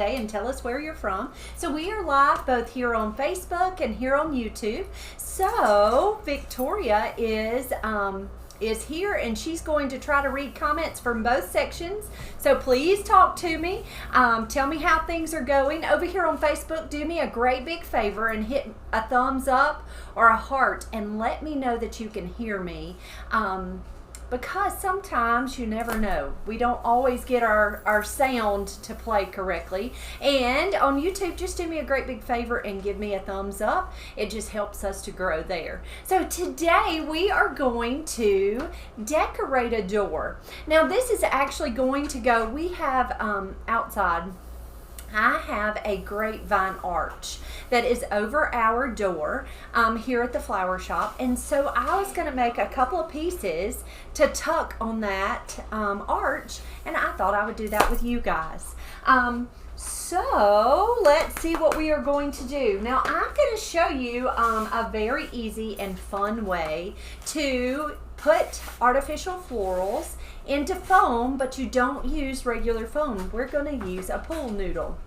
and tell us where you're from. So we are live both here on Facebook and here on YouTube. So Victoria is here, and she's going to try to read comments from both sections. So please talk to me. Tell me how things are going. Over here on Facebook, do me a great big favor and hit a thumbs up or a heart and let me know that you can hear me. Because sometimes you never know. We don't always get our sound to play correctly. And on YouTube, just do me a great big favor and give me a thumbs up. It just helps us to grow there. So today we are going to decorate a door. Now this is actually going to go, we have outside, I have a grapevine arch that is over our door here at the flower shop, and so I was going to make a couple of pieces to tuck on that arch, and I thought I would do that with you guys. So let's see what we are going to do. Now I'm going to show you a very easy and fun way to put artificial florals into foam, but you don't use regular foam. We're going to use a pool noodle.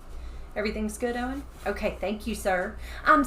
Everything's good, Owen? Okay, thank you, sir.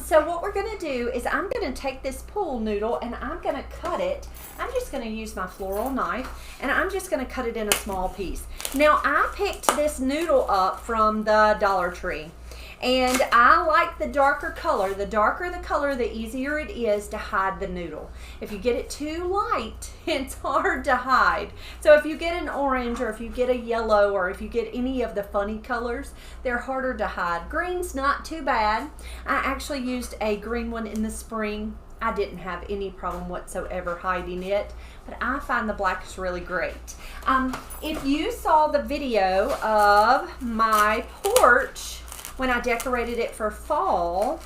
So what we're going to do is I'm going to take this pool noodle and I'm going to cut it. I'm just going to use my floral knife and I'm just going to cut it in a small piece. Now, I picked this noodle up from the Dollar Tree. And I like the darker color. The darker the color, the easier it is to hide the noodle. If you get it too light, it's hard to hide. So if you get an orange or if you get a yellow or if you get any of the funny colors, they're harder to hide. Green's not too bad. I actually used a green one in the spring. I didn't have any problem whatsoever hiding it, but I find the black is really great. If you saw the video of my porch when I decorated it for fall,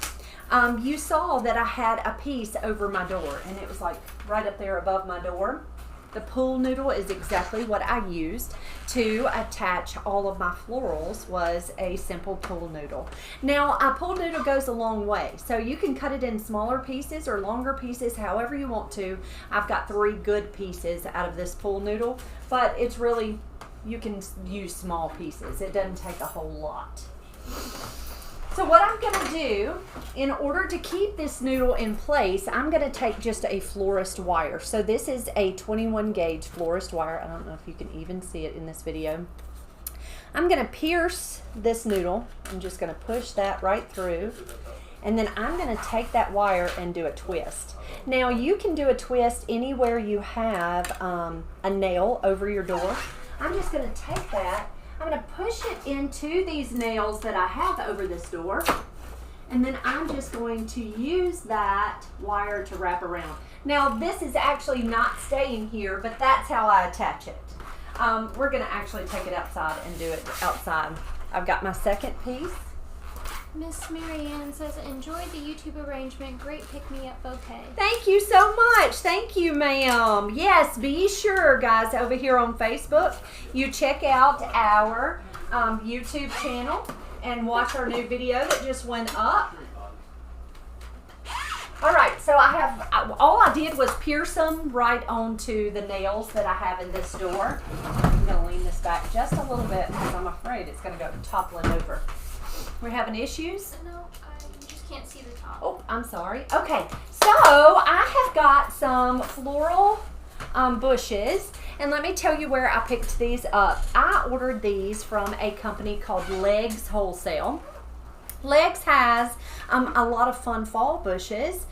you saw that I had a piece over my door, and it was like right up there above my door. The pool noodle is exactly what I used to attach all of my florals, was a simple pool noodle. Now, a pool noodle goes a long way, so you can cut it in smaller pieces or longer pieces, however you want to. I've got 3 good pieces out of this pool noodle, but it's really, you can use small pieces. It doesn't take a whole lot. So what I'm going to do, in order to keep this noodle in place, I'm going to take just a florist wire. So this is a 21 gauge florist wire. I don't know if you can even see it in this video. I'm going to pierce this noodle. I'm just going to push that right through. And then I'm going to take that wire and do a twist. Now you can do a twist anywhere you have a nail over your door. I'm just going to take that. I'm going to push it into these nails that I have over this door, and then I'm just going to use that wire to wrap around. Now this is actually not staying here, but that's how I attach it. We're going to actually take it outside and do it outside. I've got my second piece. Miss Marianne says, enjoy the YouTube arrangement. Great pick-me-up bouquet. Thank you so much. Thank you, ma'am. Yes, be sure, guys, over here on Facebook, you check out our YouTube channel and watch our new video that just went up. All right, so I have, all I did was pierce them right onto the nails that I have in this door. I'm going to lean this back just a little bit because I'm afraid it's going to go toppling over. We're having issues? No, I just can't see the top. Oh, I'm sorry. Okay, so I have got some floral bushes, and let me tell you where I picked these up. I ordered these from a company called Legs Wholesale. Legs has a lot of fun fall bushes.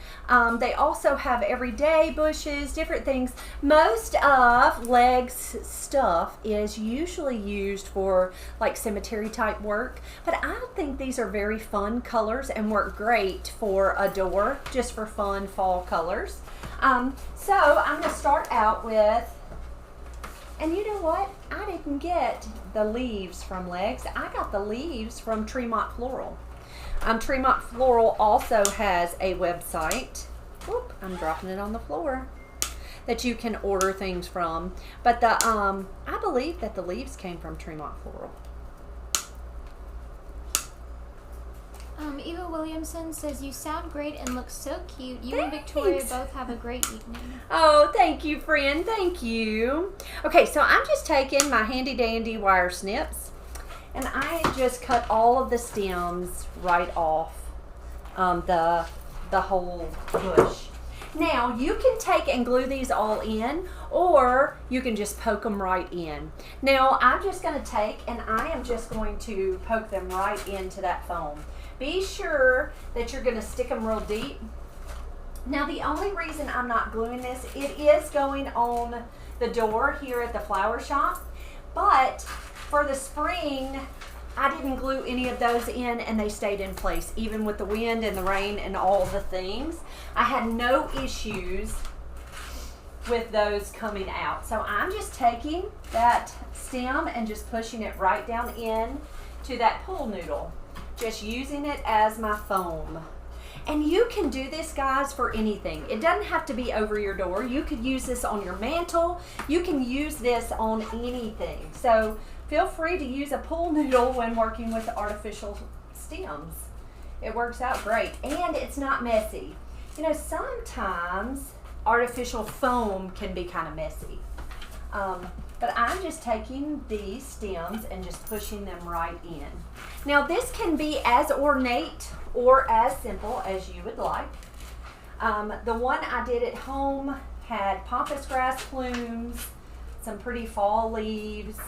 They also have everyday bushes, different things. Most of Legs stuff is usually used for like cemetery type work, but I think these are very fun colors and work great for a door, just for fun fall colors. So I'm going to start out with, and you know what? I didn't get the leaves from Legs. I got the leaves from Tremont Floral. Tremont Floral also has a website. Whoop, I'm dropping it on the floor. That you can order things from. But the I believe that the leaves came from Tremont Floral. Eva Williamson says, you sound great and look so cute. You Thanks. and Victoria both have a great evening. Oh, thank you, friend. Thank you. Okay, so I'm just taking my handy dandy wire snips And I just cut all of the stems right off the whole bush. Now you can take and glue these all in, or you can just poke them right in. Now I'm just going to take and I am just going to poke them right into that foam. Be sure that you're going to stick them real deep. Now the only reason I'm not gluing this, it is going on the door here at the flower shop, but for the spring I didn't glue any of those in and they stayed in place even with the wind and the rain and all the things. I had no issues with those coming out. So I'm just taking that stem and just pushing it right down in to that pool noodle, just using it as my foam. And you can do this, guys, for anything. It doesn't have to be over your door. You could use this on your mantle. You can use this on anything. So feel free to use a pool noodle when working with artificial stems. It works out great, and it's not messy. You know, sometimes artificial foam can be kind of messy. But I'm just taking these stems and just pushing them right in. Now this can be as ornate or as simple as you would like. The one I did at home had pampas grass plumes, some pretty fall leaves.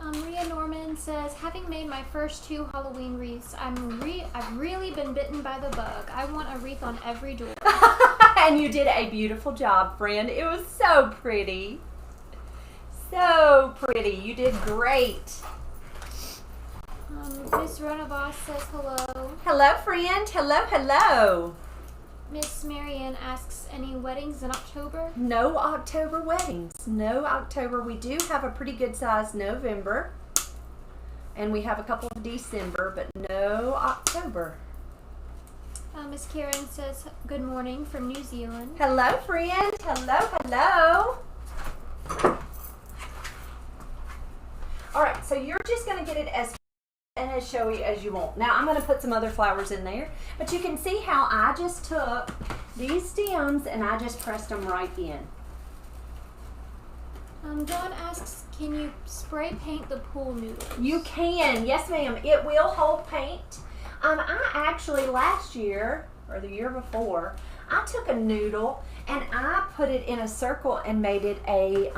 Rhea Norman says, having made my first 2 Halloween wreaths, I've really been bitten by the bug. I want a wreath on every door. And you did a beautiful job, friend. It was so pretty. So pretty. You did great. Miss Rona Boss says hello. Hello, friend. Hello, hello. Miss Marianne asks, any weddings in October? No October weddings. No October. We do have a pretty good size November. And we have a couple of December, but no October. Miss Karen says, good morning from New Zealand. Hello, friend. Hello, hello. All right, so you're just going to get it as and as showy as you want. Now I'm going to put some other flowers in there, but you can see how I just took these stems and I just pressed them right in. Dawn asks, can you spray paint the pool noodles? You can, yes ma'am. It will hold paint. I actually last year or the year before, I took a noodle and I put it in a circle and made it a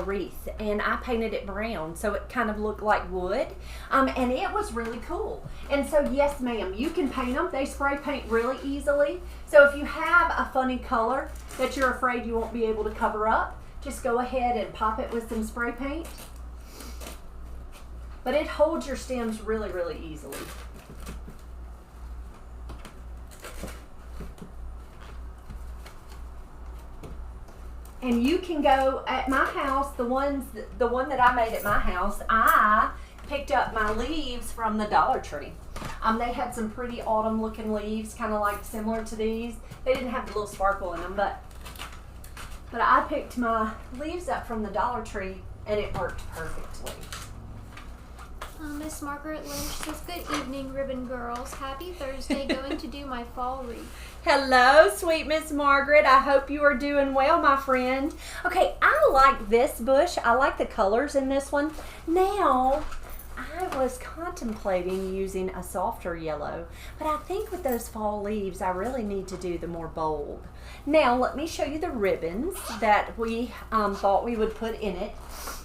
wreath, and I painted it brown so it kind of looked like wood, and it was really cool. And so yes ma'am, you can paint them. They spray paint really easily, so if you have a funny color that you're afraid you won't be able to cover up, just go ahead and pop it with some spray paint. But it holds your stems really, really easily. And you can go at my house, the one that I made at my house, I picked up my leaves from the Dollar Tree. They had some pretty autumn looking leaves, kind of like similar to these. They didn't have the little sparkle in them, but I picked my leaves up from the Dollar Tree and it worked perfectly. Miss Margaret Lynch says, good evening, Ribbon Girls. Happy Thursday, going to do my fall wreath. Hello, sweet Miss Margaret. I hope you are doing well, my friend. Okay, I like this bush. I like the colors in this one. Now, I was contemplating using a softer yellow, but I think with those fall leaves, I really need to do the more bold. Now, let me show you the ribbons that we thought we would put in it.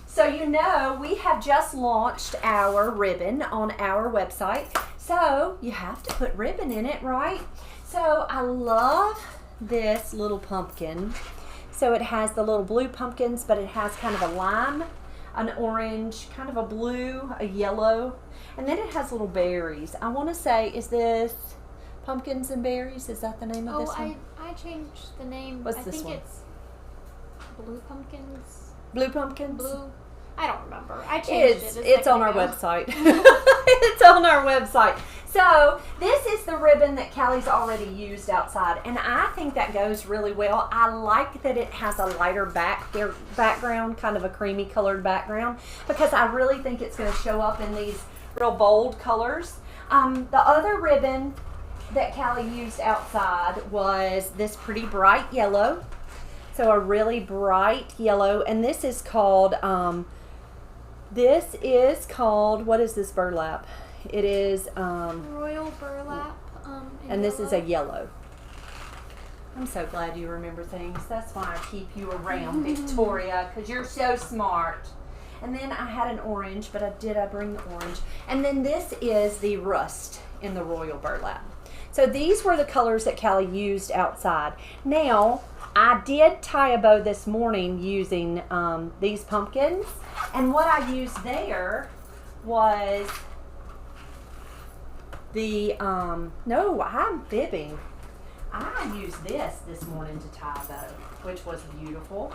So you know, we have just launched our ribbon on our website. So you have to put ribbon in it, right? So I love this little pumpkin. So it has the little blue pumpkins, but it has kind of a lime, an orange, kind of a blue, a yellow, and then it has little berries. I want to say, is this Pumpkins and Berries? Is that the name of this one? I changed the name. What's this one? I think it's Blue Pumpkins. Blue Pumpkins? Blue. I don't remember. I changed it. It's on our website. It's on our website. So this is the ribbon that Callie's already used outside, and I think that goes really well. I like that it has a lighter background, kind of a creamy colored background, because I really think it's going to show up in these real bold colors. The other ribbon that Callie used outside was this pretty bright yellow. So a really bright yellow, and this is called This is called, what is this burlap? It is royal burlap. And this is a yellow. I'm so glad you remember things. That's why I keep you around, Victoria, because you're so smart. And then I had an orange, but I bring the orange. And then this is the rust in the royal burlap. So these were the colors that Callie used outside. Now, I did tie a bow this morning using these pumpkins. And what I used there was the, no, I'm fibbing. I used this morning to tie a bow, which was beautiful.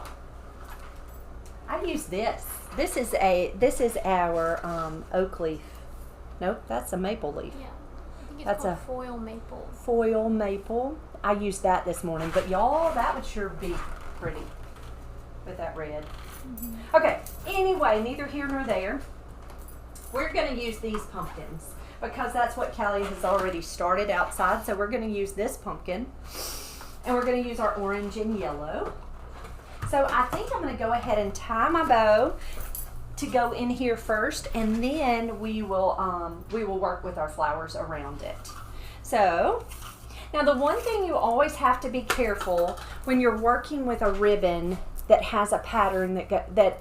I used this. This is our oak leaf. Nope, that's a maple leaf. Yeah, I think it's That's called a foil maple. Foil maple. I used that this morning, but y'all, that would sure be pretty with that red. Okay, anyway, neither here nor there. We're going to use these pumpkins because that's what Callie has already started outside. So we're going to use this pumpkin, and we're going to use our orange and yellow. So I think I'm going to go ahead and tie my bow to go in here first, and then we will work with our flowers around it. So now the one thing you always have to be careful when you're working with a ribbon that has a pattern that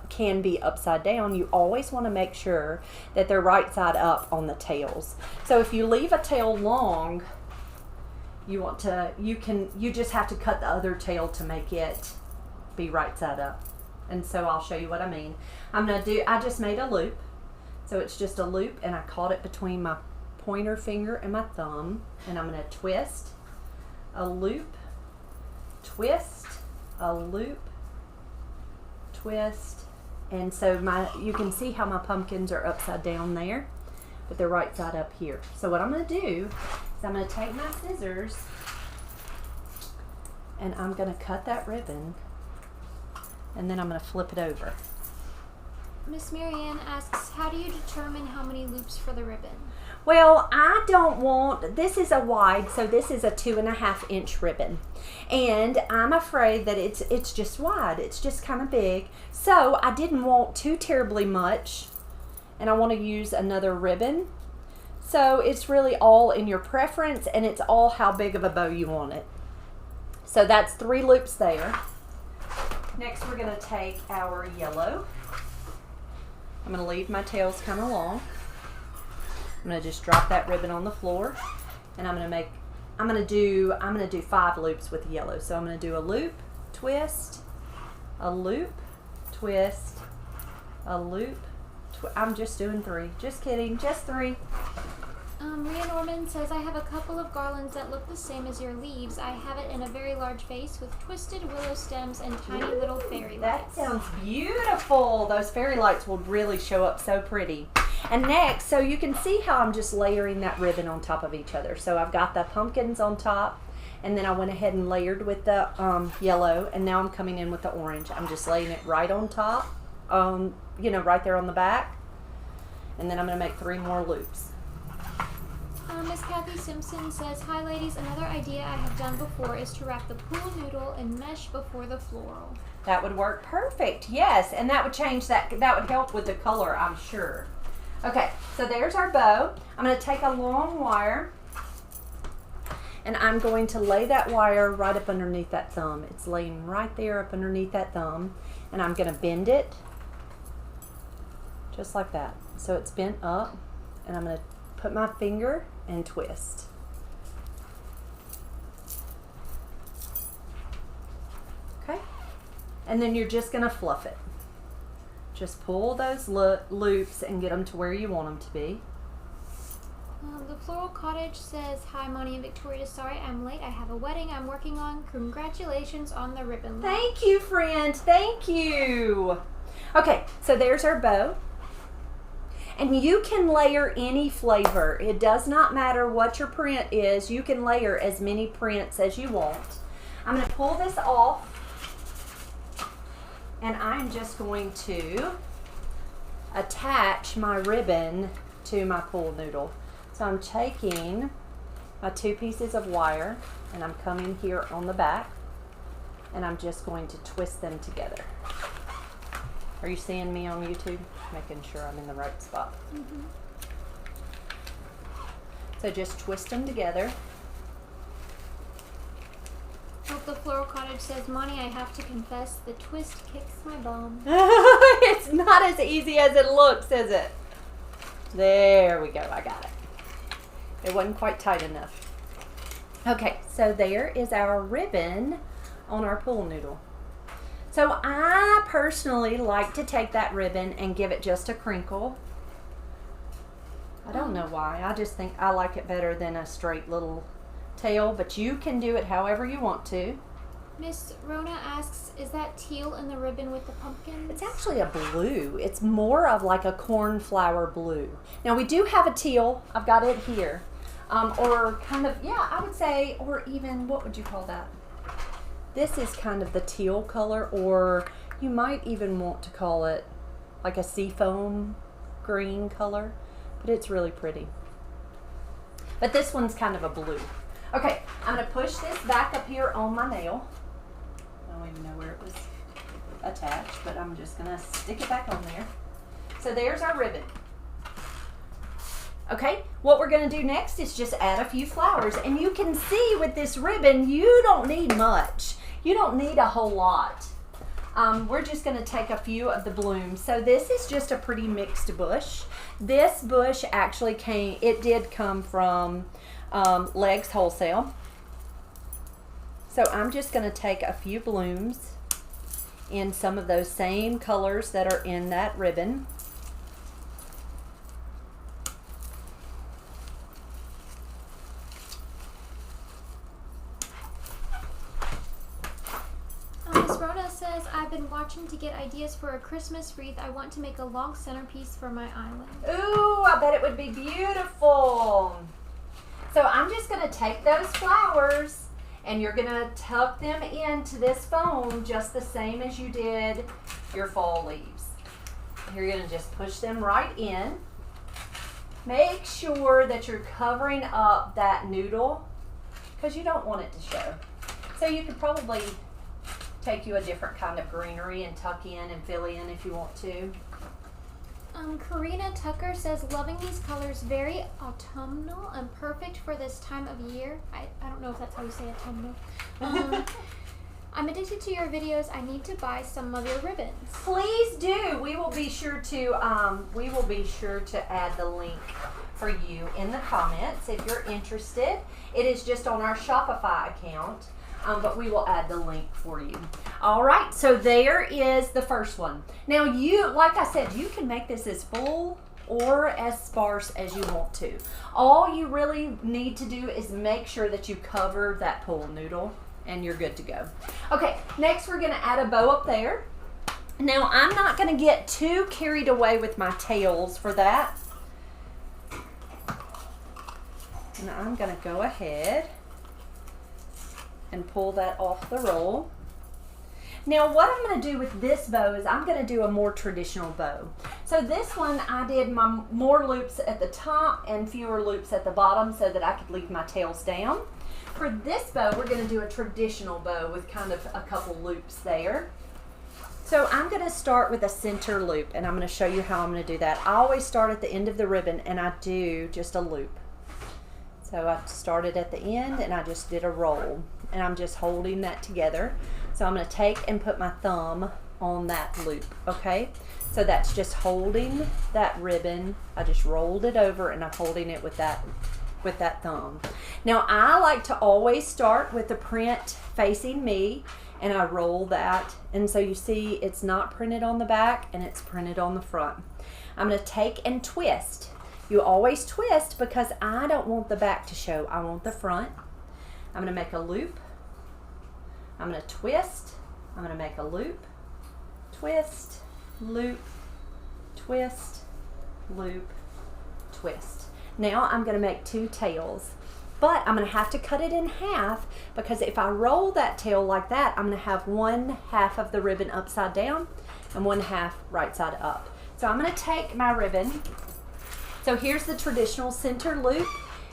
can be upside down, you always want to make sure that they're right side up on the tails. So if you leave a tail long, you just have to cut the other tail to make it be right side up. And so I'll show you what I mean. I just made a loop. So it's just a loop, and I caught it between my pointer finger and my thumb, and I'm going to twist, a loop, twist, a loop, twist. And so you can see how my pumpkins are upside down there, but they're right side up here. So what I'm going to do is I'm going to take my scissors, and I'm going to cut that ribbon, and then I'm going to flip it over. Miss Marianne asks, how do you determine how many loops for the ribbon? Well, I don't want, this is a wide, so this is a 2.5 inch ribbon. And I'm afraid that it's just wide. It's just kind of big. So I didn't want too terribly much, and I want to use another ribbon. So it's really all in your preference, and it's all how big of a bow you want it. So that's 3 loops there. Next we're going to take our yellow. I'm going to leave my tails kind of long. I'm going to just drop that ribbon on the floor, and I'm going to do 5 loops with the yellow. So I'm going to do a loop, twist, a loop, twist, a loop. I'm just doing 3. Just kidding, just 3. Rhea Norman says, I have a couple of garlands that look the same as your leaves. I have it in a very large vase with twisted willow stems and tiny little fairy lights. That sounds beautiful. Those fairy lights will really show up so pretty. And next, so you can see how I'm just layering that ribbon on top of each other. So I've got the pumpkins on top, and then I went ahead and layered with the yellow, and now I'm coming in with the orange. I'm just laying it right on top, right there on the back, and then I'm going to make 3 more loops. Miss Kathy Simpson says, hi ladies, another idea I have done before is to wrap the pool noodle in mesh before the floral. That would work perfect, yes, and that would change that would help with the color, I'm sure. Okay, so there's our bow. I'm going to take a long wire, and I'm going to lay that wire right up underneath that thumb. It's laying right there up underneath that thumb, and I'm going to bend it just like that. So it's bent up, and I'm going to put my finger and twist. Okay, and then you're just going to fluff it. Just pull those loops and get them to where you want them to be. The Floral Cottage says, hi Monty and Victoria, sorry I'm late. I have a wedding I'm working on. Congratulations on the ribbon look. Thank you, friend. Thank you. Okay, so there's our bow. And you can layer any flavor. It does not matter what your print is. You can layer as many prints as you want. I'm going to pull this off, and I'm just going to attach my ribbon to my pool noodle. So I'm taking my 2 pieces of wire, and I'm coming here on the back, and I'm just going to twist them together. Are you seeing me on YouTube? Making sure I'm in the right spot. Mm-hmm. So just twist them together. Oh, the Floral Cottage says, Monty, I have to confess, the twist kicks my bum. It's not as easy as it looks, is it? There we go. I got it. It wasn't quite tight enough. Okay, so there is our ribbon on our pool noodle. So I personally like to take that ribbon and give it just a crinkle. I don't know why. I just think I like it better than a straight little tail, but you can do it however you want to. Miss Rona asks, is that teal in the ribbon with the pumpkins? It's actually a blue. It's more of like a cornflower blue. Now we do have a teal. I've got it here. Or kind of, yeah, I would say, or even, what would you call that? This is kind of the teal color, or you might even want to call it like a seafoam green color, but it's really pretty. But this one's kind of a blue. Okay, I'm going to push this back up here on my nail. I don't even know where it was attached, but I'm just going to stick it back on there. So there's our ribbon. Okay, what we're going to do next is just add a few flowers. And you can see with this ribbon, you don't need much. You don't need a whole lot. We're just going to take a few of the blooms. So this is just a pretty mixed bush. This bush actually did come from Legs Wholesale. So I'm just going to take a few blooms in some of those same colors that are in that ribbon. Miss Rhoda says, I've been watching to get ideas for a Christmas wreath. I want to make a long centerpiece for my island. Ooh, I bet it would be beautiful. So I'm just going to take those flowers and you're going to tuck them into this foam just the same as you did your fall leaves. You're going to just push them right in. Make sure that you're covering up that noodle because you don't want it to show. So you could probably take you a different kind of greenery and tuck in and fill in if you want to. Karina Tucker says, loving these colors, very autumnal and perfect for this time of year. I don't know if that's how you say autumnal. I'm addicted to your videos. I need to buy some of your ribbons. Please do. We will be sure to add the link for you in the comments if you're interested. It is just on our Shopify account. But we will add the link for you. All right, so there is the first one. Now like I said, you can make this as full or as sparse as you want to. All you really need to do is make sure that you cover that pool noodle and you're good to go. Okay, next we're gonna add a bow up there. Now I'm not gonna get too carried away with my tails for that. And I'm gonna go ahead and pull that off the roll. Now what I'm going to do with this bow is I'm going to do a more traditional bow. So this one I did more loops at the top and fewer loops at the bottom so that I could leave my tails down. For this bow we're going to do a traditional bow with kind of a couple loops there. So I'm going to start with a center loop and I'm going to show you how I'm going to do that. I always start at the end of the ribbon and I do just a loop. So I started at the end and I just did a roll and I'm just holding that together. So I'm going to take and put my thumb on that loop, okay? So that's just holding that ribbon. I just rolled it over and I'm holding it with that thumb. Now I like to always start with the print facing me and I roll that. And so you see it's not printed on the back and it's printed on the front. I'm going to take and twist. You always twist because I don't want the back to show. I want the front. I'm going to make a loop. I'm going to twist. I'm going to make a loop. Twist, loop, twist, loop, twist. Now I'm going to make two tails. But I'm going to have to cut it in half because if I roll that tail like that, I'm going to have one half of the ribbon upside down and one half right side up. So I'm going to take my ribbon. So here's the traditional center loop,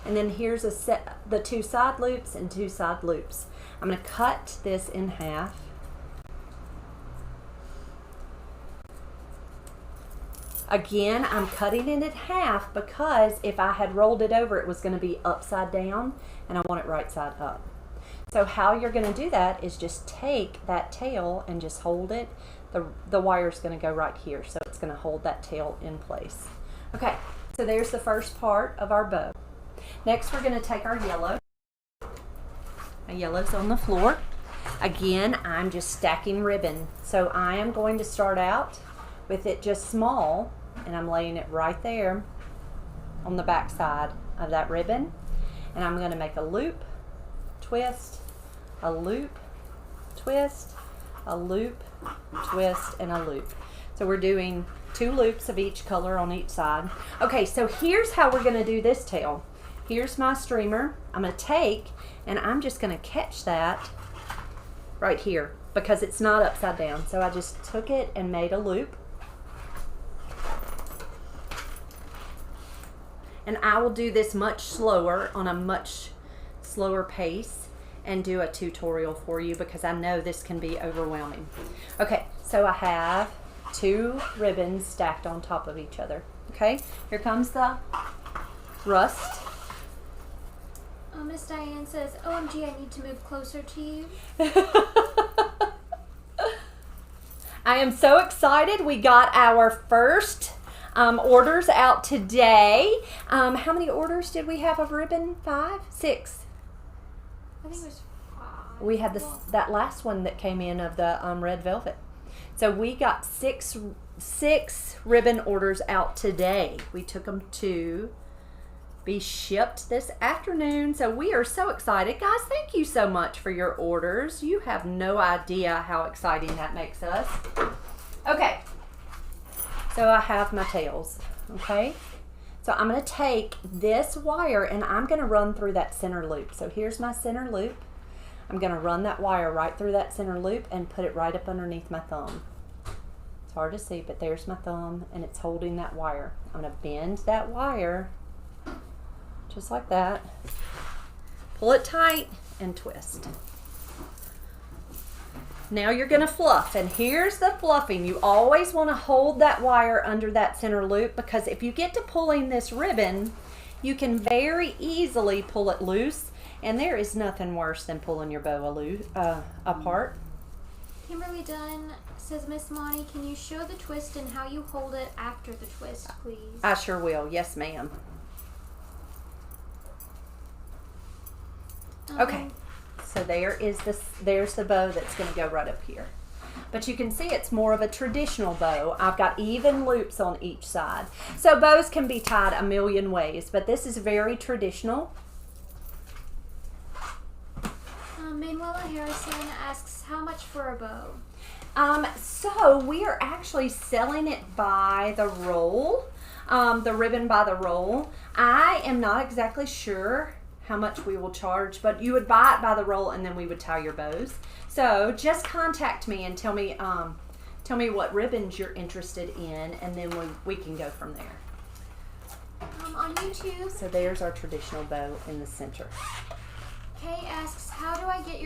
and then here's the two side loops and two side loops. I'm going to cut this in half. Again, I'm cutting it in half because if I had rolled it over, it was going to be upside down, and I want it right side up. So how you're going to do that is just take that tail and just hold it. The wire's going to go right here, so it's going to hold that tail in place. Okay, so there's the first part of our bow. Next, we're going to take our yellow. My yellow's on the floor. Again, I'm just stacking ribbon. So I am going to start out with it just small, and I'm laying it right there on the back side of that ribbon. And I'm going to make a loop, twist, a loop, twist, a loop, twist, and a loop. So we're doing 2 loops of each color on each side. Okay, so here's how we're going to do this tail. Here's my streamer. I'm going to take, and I'm just going to catch that right here because it's not upside down. So I just took it and made a loop. And I will do this much slower, on a much slower pace, and do a tutorial for you because I know this can be overwhelming. Okay, so I have 2 ribbons stacked on top of each other. Okay, here comes the rust. Miss Diane says, OMG, I need to move closer to you. I am so excited. We got our first orders out today. How many orders did we have of ribbon? 5? 6? I think it was 5. We had that last one that came in of the red velvet. So we got six ribbon orders out today. We took them to be shipped this afternoon. So we are so excited. Guys, thank you so much for your orders. You have no idea how exciting that makes us. Okay. So I have my tails, okay? So I'm going to take this wire and I'm going to run through that center loop. So here's my center loop. I'm going to run that wire right through that center loop and put it right up underneath my thumb. It's hard to see, but there's my thumb and it's holding that wire. I'm going to bend that wire just like that. Pull it tight and twist. Now you're going to fluff, and here's the fluffing. You always want to hold that wire under that center loop because if you get to pulling this ribbon, you can very easily pull it loose, and there is nothing worse than pulling your bow apart. Kimberly Dunn says, Miss Monty, can you show the twist and how you hold it after the twist, please? I sure will. Yes, ma'am. Okay. So there's the bow that's going to go right up here. But you can see it's more of a traditional bow. I've got even loops on each side. So bows can be tied a million ways, but this is very traditional. Manuela Harrison asks, how much for a bow? So we are actually selling it by the roll, the ribbon by the roll. I am not exactly sure how much we will charge, but you would buy it by the roll and then we would tie your bows. So just contact me and tell me what ribbons you're interested in, and then we can go from there. On YouTube, so there's our traditional bow in the center. Kay asks, how do I get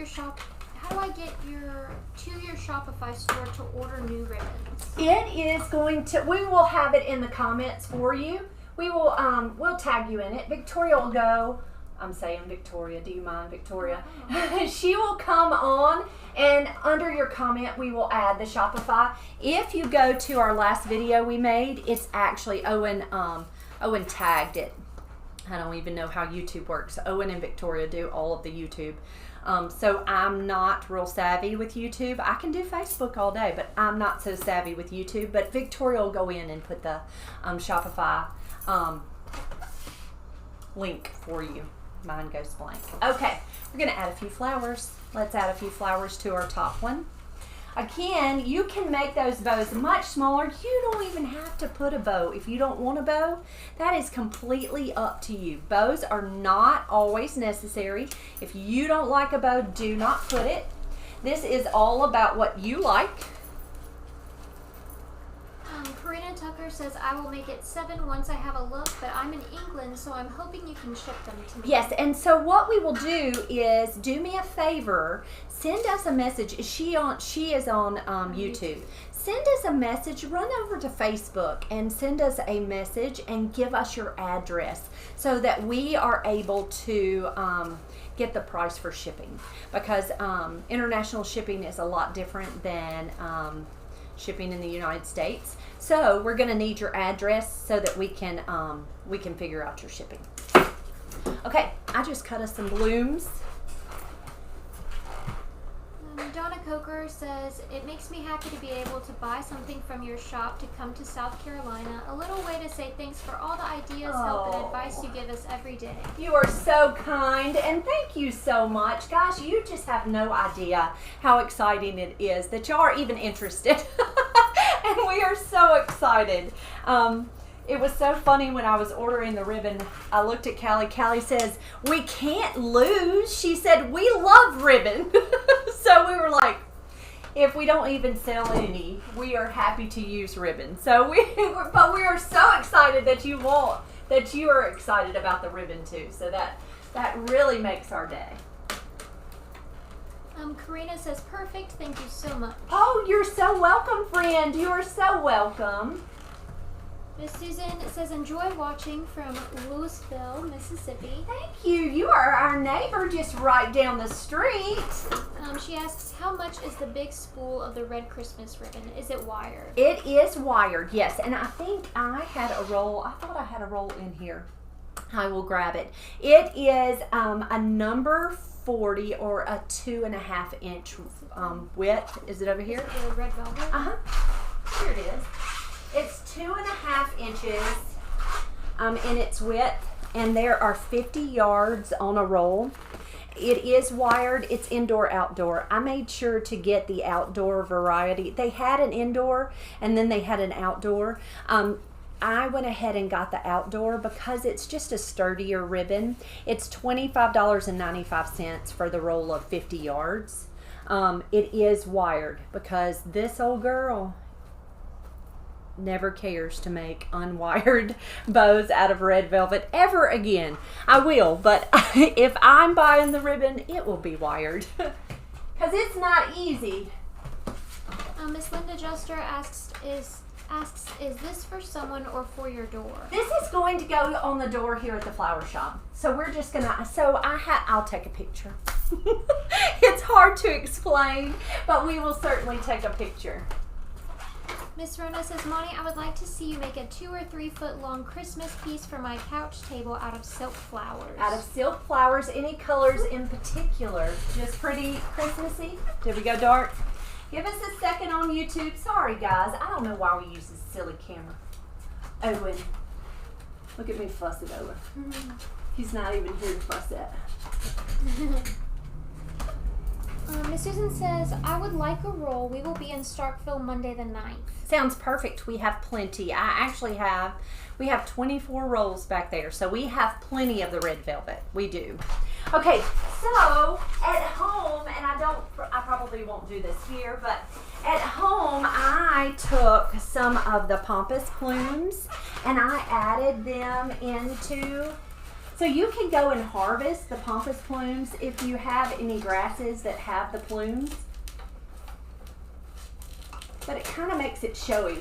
to your Shopify store to order new ribbons? It is going to, we will have it in the comments for you. We will we'll tag you in it. Victoria will go. I'm saying Victoria. Do you mind, Victoria? She will come on, and under your comment, we will add the Shopify. If you go to our last video we made, it's actually Owen tagged it. I don't even know how YouTube works. Owen and Victoria do all of the YouTube. So I'm not real savvy with YouTube. I can do Facebook all day, but I'm not so savvy with YouTube. But Victoria will go in and put the Shopify link for you. Mine goes blank. Okay, we're going to add a few flowers. Let's add a few flowers to our top one. Again, you can make those bows much smaller. You don't even have to put a bow. If you don't want a bow, that is completely up to you. Bows are not always necessary. If you don't like a bow, do not put it. This is all about what you like. Karina Tucker says, I will make it 7 once I have a look, but I'm in England, so I'm hoping you can ship them to me. Yes, and so what we will do is, do me a favor, send us a message. She is on YouTube. Send us a message, run over to Facebook and send us a message and give us your address so that we are able to get the price for shipping, because international shipping is a lot different than shipping in the United States. So we're going to need your address so that we can figure out your shipping. Okay, I just cut us some blooms. Donna Coker says, it makes me happy to be able to buy something from your shop to come to South Carolina. A little way to say thanks for all the ideas, help, and advice you give us every day. You are so kind, and thank you so much. Gosh, you just have no idea how exciting it is that you are even interested. And we are so excited. It was so funny when I was ordering the ribbon. I looked at Callie. Callie says, we can't lose. She said, we love ribbon. So we were like, if we don't even sell any, we are happy to use ribbon. So but we are so excited that you are excited about the ribbon too. So that really makes our day. Karina says, perfect. Thank you so much. Oh, you're so welcome, friend. You are so welcome. Miss Susan says, enjoy watching from Louisville, Mississippi. Thank you. You are our neighbor just right down the street. She asks, how much is the big spool of the red Christmas ribbon? Is it wired? It is wired, yes. And I think I had a roll. I thought I had a roll in here. I will grab it. It is a number 40 or a 2.5 inch width. Is it over here? Is it the red velvet? Here it is. It's 2.5 inches in its width, and there are 50 yards on a roll. It is wired. It's indoor, outdoor. I made sure to get the outdoor variety. They had an indoor, and then they had an outdoor. I went ahead and got the outdoor because it's just a sturdier ribbon. It's $25.95 for the roll of 50 yards. It is wired because this old girl never cares to make unwired bows out of red velvet ever again. I will, but if I'm buying the ribbon, it will be wired because it's not easy. Miss Linda Juster asks, is this for someone or for your door? This is going to go on the door here at the flower shop. So we're just gonna, I'll take a picture. It's hard to explain, but we will certainly take a picture. Miss Rona says, Monty, I would like to see you make a 2 or 3 foot long Christmas piece for my couch table out of silk flowers. Out of silk flowers, any colors in particular? Just pretty Christmassy? Did we go dark? Give us a second on YouTube. Sorry, guys. I don't know why we use this silly camera. Owen, look at me fuss it over. He's not even here to fuss at. Miss Susan says, I would like a roll. We will be in Starkville Monday the 9th. Sounds perfect. We have plenty. We have 24 rolls back there, so we have plenty of the red velvet. We do. Okay, so at home, and I probably won't do this here, but at home I took some of the pampas plumes and I added them into, so you can go and harvest the pampas plumes if you have any grasses that have the plumes, but it kind of makes it showy.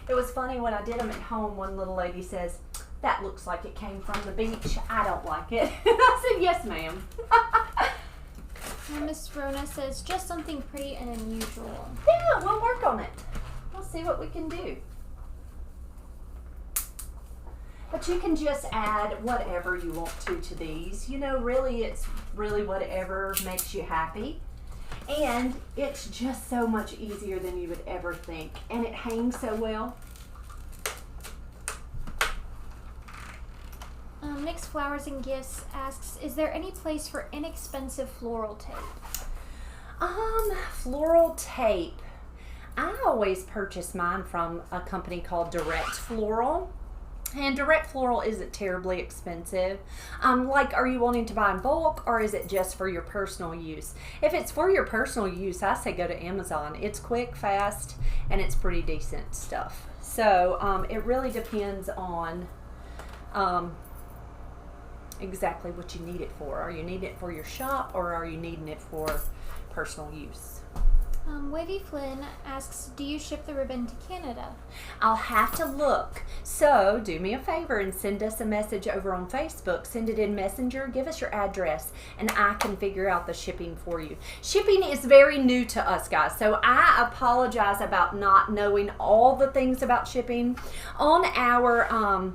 It was funny when I did them at home, one little lady says, that looks like it came from the beach. I don't like it. I said, yes, ma'am. Miss Rona says, just something pretty and unusual. Yeah, we'll work on it. We'll see what we can do. But you can just add whatever you want to these. You know, really, it's really whatever makes you happy. And it's just so much easier than you would ever think. And it hangs so well. Mixed Flowers and Gifts asks, is there any place for inexpensive floral tape? Floral tape. I always purchase mine from a company called Direct Floral. And Direct Floral isn't terribly expensive. Like, are you wanting to buy in bulk or is it just for your personal use? If it's for your personal use, I say go to Amazon. It's quick, fast, and it's pretty decent stuff. So it really depends on exactly what you need it for. Are you needing it for your shop, or are you needing it for personal use? Wavy Flynn asks, do you ship the ribbon to Canada? I'll have to look. So do me a favor and send us a message over on Facebook. Send it in Messenger. Give us your address, and I can figure out the shipping for you. Shipping is very new to us, guys, so I apologize about not knowing all the things about shipping. On our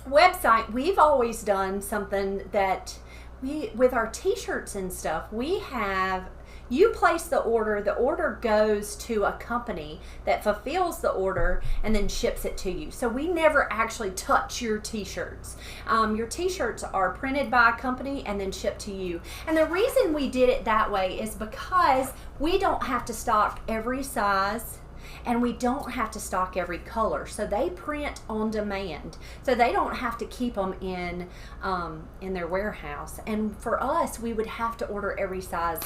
website, we've always done something that with our t-shirts and stuff, we have, you place the order goes to a company that fulfills the order and then ships it to you. So we never actually touch your t-shirts. Your t-shirts are printed by a company and then shipped to you. And the reason we did it that way is because we don't have to stock every size, and we don't have to stock every color. So they print on demand. So they don't have to keep them in their warehouse. And for us, we would have to order every size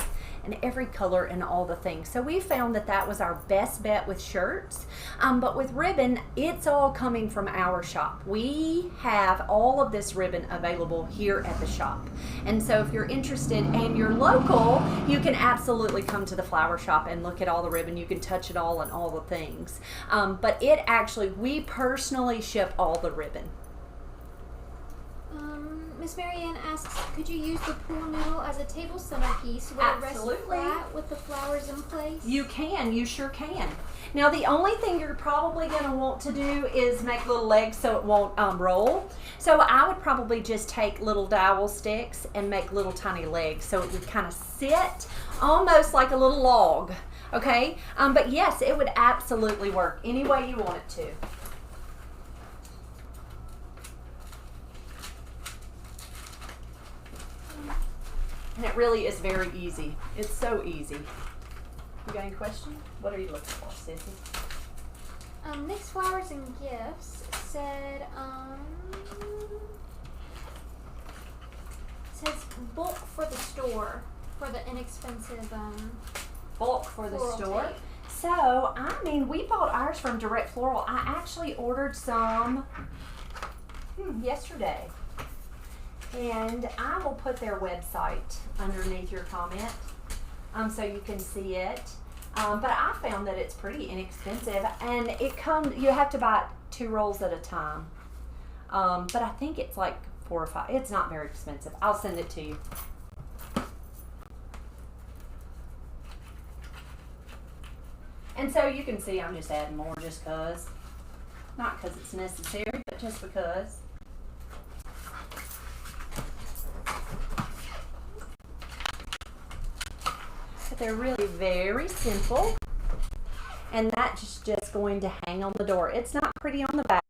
and every color and all the things. So we found that that was our best bet with shirts. But with ribbon, it's all coming from our shop. We have all of this ribbon available here at the shop. And so if you're interested and you're local, you can absolutely come to the flower shop and look at all the ribbon. You can touch it all and all the things. But it actually, we personally ship all the ribbon. Miss Marianne asks, could you use the pool noodle as a table centerpiece? Would it rest flat with the flowers in place? You can, you sure can. Now the only thing you're probably going to want to do is make little legs so it won't roll. So I would probably just take little dowel sticks and make little tiny legs so it would kind of sit almost like a little log. Okay, but yes, it would absolutely work any way you want it to. And it really is very easy. It's so easy. You got any questions? What are you looking for, Sissy? Nick's Flowers and Gifts said, says bulk for the store for the inexpensive bulk for the store. Tape. So, I mean, we bought ours from Direct Floral. I actually ordered some yesterday. And I will put their website underneath your comment so you can see it. But I found that it's pretty inexpensive, and it comes, you have to buy 2 rolls at a time. But I think it's like 4 or 5. It's not very expensive. I'll send it to you. And so you can see I'm just adding more just because. Not because it's necessary, but just because. But they're really very simple. And that's just going to hang on the door. It's not pretty on the back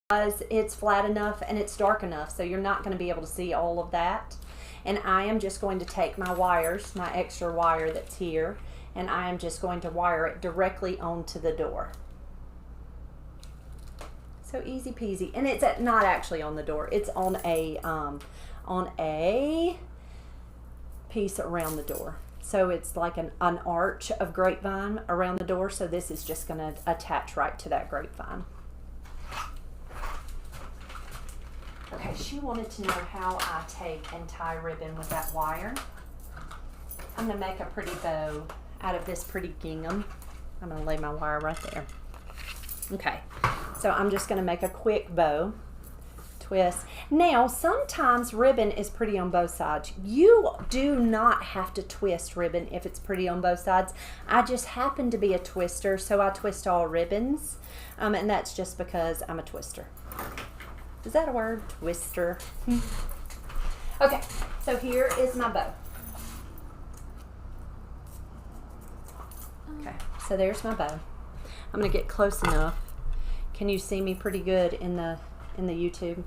because it's flat enough and it's dark enough, so you're not going to be able to see all of that. And I am just going to take my wires, my extra wire that's here, and I am just going to wire it directly onto the door. So easy peasy. And it's not actually on the door. It's on a piece around the door. So it's like an arch of grapevine around the door. So this is just going to attach right to that grapevine. Okay, she wanted to know how I take and tie ribbon with that wire. I'm going to make a pretty bow out of this pretty gingham. I'm going to lay my wire right there. Okay, so I'm just going to make a quick bow. Twist. Now, sometimes ribbon is pretty on both sides. You do not have to twist ribbon if it's pretty on both sides. I just happen to be a twister, so I twist all ribbons, and that's just because I'm a twister. Is that a word? Twister. Okay, so here is my bow. Okay, so there's my bow. I'm going to get close enough. Can you see me pretty good in the YouTube?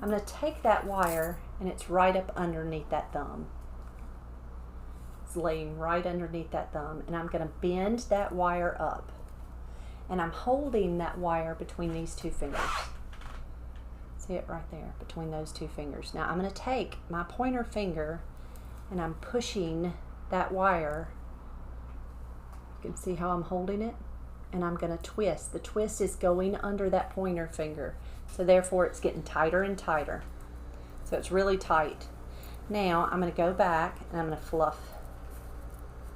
I'm going to take that wire, and it's right up underneath that thumb. It's laying right underneath that thumb, and I'm going to bend that wire up, and I'm holding that wire between these 2 fingers. See it right there, between those 2 fingers. Now I'm going to take my pointer finger, and I'm pushing that wire. You can see how I'm holding it. and I'm going to twist. The twist is going under that pointer finger. So therefore it's getting tighter and tighter. So it's really tight. Now I'm going to go back and I'm going to fluff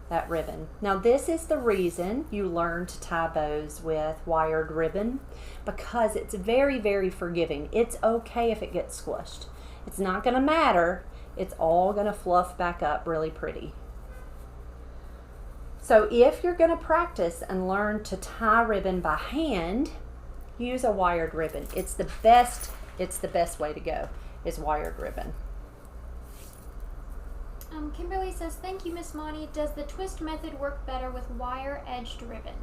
that ribbon. Now this is the reason you learn to tie bows with wired ribbon, because it's very, very forgiving. It's okay if it gets squished. It's not going to matter. It's all going to fluff back up really pretty. So if you're going to practice and learn to tie ribbon by hand, use a wired ribbon. It's the best way to go, is wired ribbon. Kimberly says, thank you, Miss Monty. Does the twist method work better with wire-edged ribbon?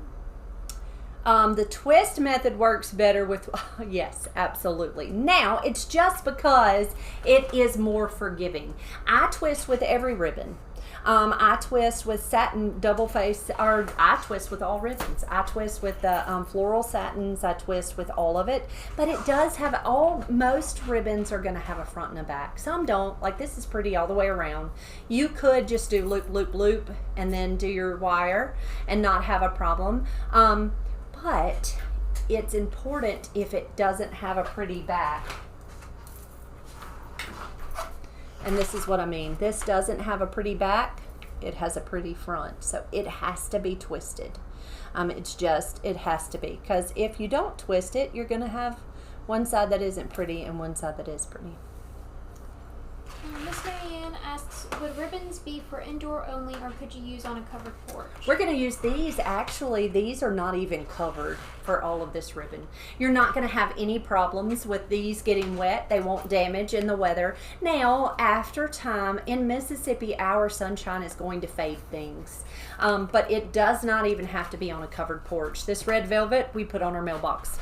The twist method works better with, yes, absolutely. Now, it's just because it is more forgiving. I twist with every ribbon. I twist with satin double face, or I twist with all ribbons. I twist with the floral satins. I twist with all of it. But it does have most ribbons are going to have a front and a back. Some don't. Like this is pretty all the way around. You could just do loop, loop, loop, and then do your wire and not have a problem. But it's important if it doesn't have a pretty back. And this is what I mean. This doesn't have a pretty back. It has a pretty front. So it has to be twisted. It has to be. Because if you don't twist it, you're going to have one side that isn't pretty and one side that is pretty. Miss Marianne asks, would ribbons be for indoor only, or could you use on a covered porch? We're going to use these. Actually, these are not even covered for all of this ribbon. You're not going to have any problems with these getting wet. They won't damage in the weather. Now, after time, in Mississippi, our sunshine is going to fade things. But it does not even have to be on a covered porch. This red velvet, we put on our mailbox.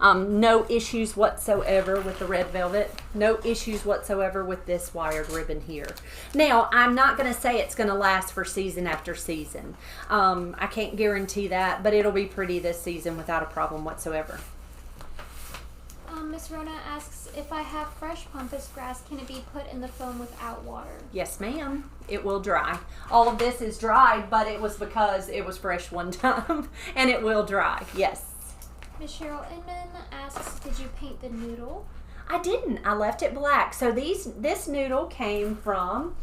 No issues whatsoever with the red velvet. No issues whatsoever with this wired ribbon here. Now, I'm not going to say it's going to last for season after season. I can't guarantee that, but it'll be pretty this season without a problem whatsoever. Miss Rona asks, if I have fresh pampas grass, can it be put in the foam without water? Yes, ma'am. It will dry. All of this is dried, but it was because it was fresh one time, and it will dry. Yes. Miss Cheryl Inman asks, did you paint the noodle? I didn't. I left it black. So this noodle came from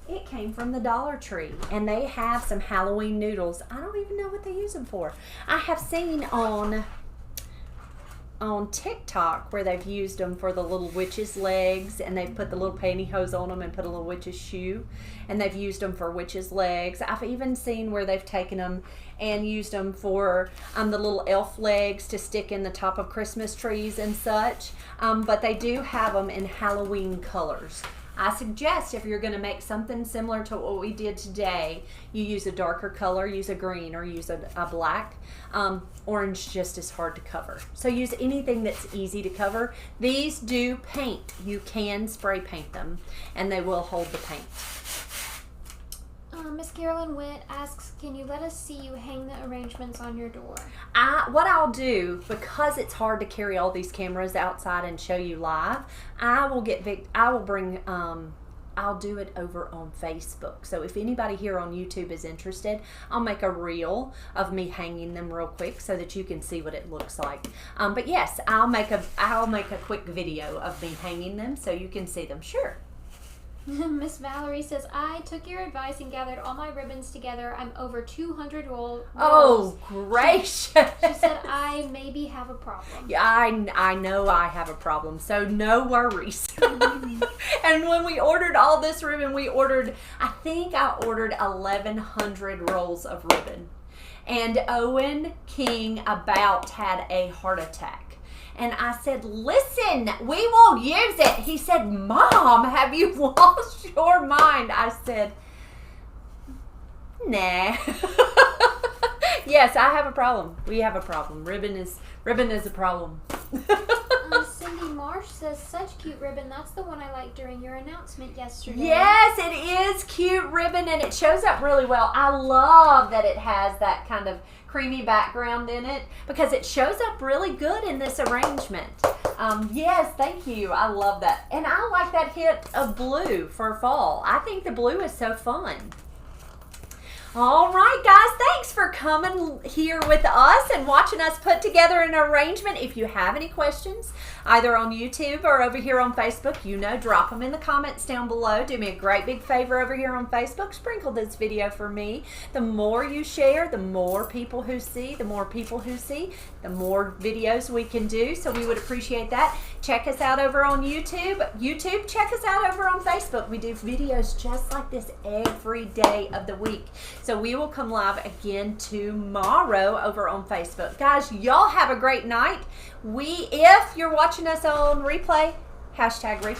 the Dollar Tree, and they have some Halloween noodles. I don't even know what they use them for. I have seen on TikTok where they've used them for the little witch's legs, and they've put the little pantyhose on them and put a little witch's shoe, and they've used them for witch's legs. I've even seen where they've taken them and used them for the little elf legs to stick in the top of Christmas trees and such. But they do have them in Halloween colors. I suggest if you're going to make something similar to what we did today, you use a darker color, use a green, or use a black. Orange just is hard to cover. So use anything that's easy to cover. These do paint. You can spray paint them, and they will hold the paint. Miss Carolyn Witt asks, can you let us see you hang the arrangements on your door? What I'll do, because it's hard to carry all these cameras outside and show you live, I'll do it over on Facebook. So if anybody here on YouTube is interested, I'll make a reel of me hanging them real quick so that you can see what it looks like. But yes, I'll make a quick video of me hanging them so you can see them. Sure. Miss Valerie says, I took your advice and gathered all my ribbons together. I'm over 200 rolls. Oh, gracious. She said, I maybe have a problem. Yeah, I know I have a problem, so no worries. And when we ordered all this ribbon, I think I ordered 1,100 rolls of ribbon. And Owen King about had a heart attack. And I said, listen, we won't use it. He said, Mom, have you lost your mind? I said, nah. Yes, I have a problem. We have a problem. Ribbon is a problem. Cindy Marsh says, such cute ribbon. That's the one I liked during your announcement yesterday. Yes, it is cute ribbon, and it shows up really well. I love that it has that kind of creamy background in it because it shows up really good in this arrangement. Yes, thank you. I love that. And I like that hit of blue for fall. I think the blue is so fun. All right, guys, thanks for coming here with us and watching us put together an arrangement. If you have any questions, either on YouTube or over here on Facebook, drop them in the comments down below. Do me a great big favor over here on Facebook. Sprinkle this video for me. The more you share, the more people who see. The more people who see, the more videos we can do. So we would appreciate that. Check us out over on YouTube. Check us out over on Facebook. We do videos just like this every day of the week. So we will come live again tomorrow over on Facebook. Guys, y'all have a great night. If you're watching us on replay, #replay.